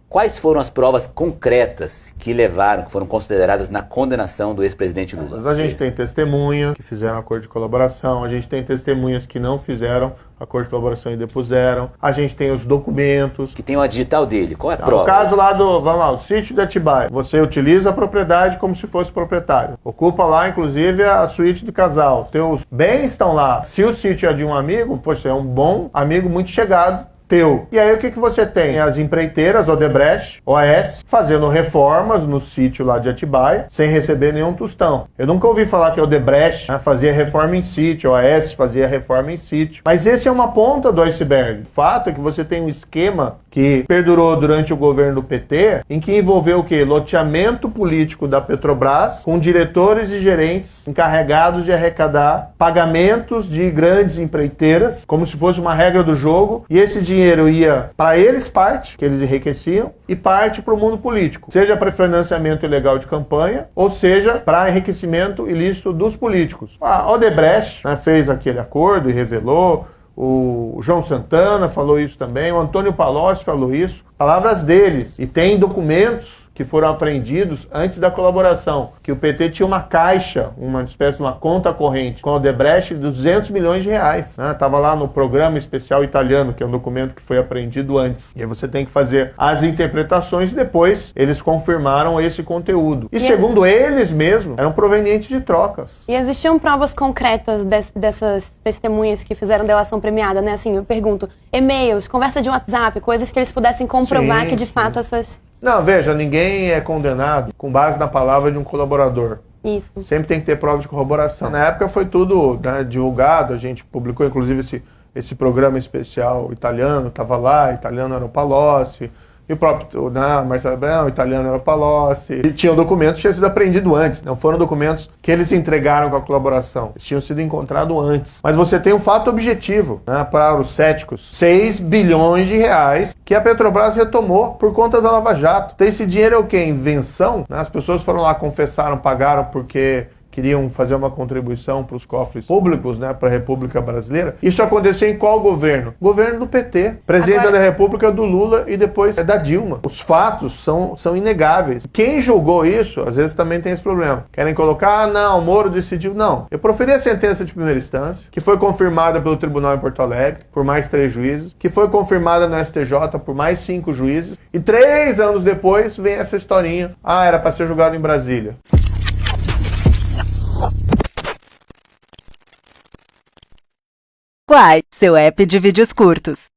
Quais foram as provas concretas que foram consideradas na condenação do ex-presidente Lula? A gente tem testemunhas que fizeram acordo de colaboração, a gente tem testemunhas que não fizeram acordo de colaboração e depuseram, a gente tem os documentos. Que tem uma digital dele, qual é a prova? O caso lá vamos lá, o sítio de Atibaia. Você utiliza a propriedade como se fosse proprietário. Ocupa lá, inclusive, a suíte do casal. Teus bens estão lá. Se o sítio é de um amigo, poxa, é um bom amigo muito chegado teu. E aí o que você tem? As empreiteiras, Odebrecht, OAS, fazendo reformas no sítio lá de Atibaia, sem receber nenhum tostão. Eu nunca ouvi falar que a Odebrecht fazia reforma em sítio, a OAS fazia reforma em sítio. Mas esse é uma ponta do iceberg. O fato é que você tem um esquema que perdurou durante o governo do PT, em que envolveu o quê? Loteamento político da Petrobras, com diretores e gerentes encarregados de arrecadar pagamentos de grandes empreiteiras, como se fosse uma regra do jogo, e esse dinheiro ia para eles parte, que eles enriqueciam, e parte para o mundo político, seja para financiamento ilegal de campanha, ou seja para enriquecimento ilícito dos políticos. A Odebrecht fez aquele acordo e revelou, o João Santana falou isso também, o Antônio Palocci falou isso, palavras deles, e tem documentos que foram apreendidos antes da colaboração, que o PT tinha uma caixa, uma espécie de uma conta corrente, com a Odebrecht de 200 milhões de reais. Estava lá no programa especial italiano, que é um documento que foi apreendido antes. E aí você tem que fazer as interpretações e depois eles confirmaram esse conteúdo. E segundo eles mesmos, eram provenientes de trocas. E existiam provas concretas dessas testemunhas que fizeram delação premiada, né? Assim, eu pergunto, e-mails, conversa de WhatsApp, coisas que eles pudessem comprovar que de fato essas... Não, veja, ninguém é condenado com base na palavra de um colaborador. Isso. Sempre tem que ter prova de corroboração. Na época foi tudo divulgado, a gente publicou inclusive esse programa especial italiano, estava lá, italiano era o Palocci, e o próprio Marcelo Abrão, italiano era o Palocci. E tinha um documento que tinha sido apreendido antes, não foram documentos que eles entregaram com a colaboração, eles tinham sido encontrados antes. Mas você tem um fato objetivo, para os céticos, 6 bilhões de reais que a Petrobras retomou por conta da Lava Jato. Então esse dinheiro é o quê? Invenção? As pessoas foram lá, confessaram, pagaram porque queriam fazer uma contribuição para os cofres públicos, para a República Brasileira. Isso aconteceu em qual governo? Governo do PT. Presidência da República do Lula e depois da Dilma. Os fatos são inegáveis. Quem julgou isso, às vezes também tem esse problema. Querem colocar, não, o Moro decidiu. Não. Eu proferi a sentença de primeira instância, que foi confirmada pelo Tribunal em Porto Alegre, por mais 3 juízes, que foi confirmada no STJ por mais 5 juízes, e 3 anos depois vem essa historinha. Era para ser julgado em Brasília. Quai, seu app de vídeos curtos.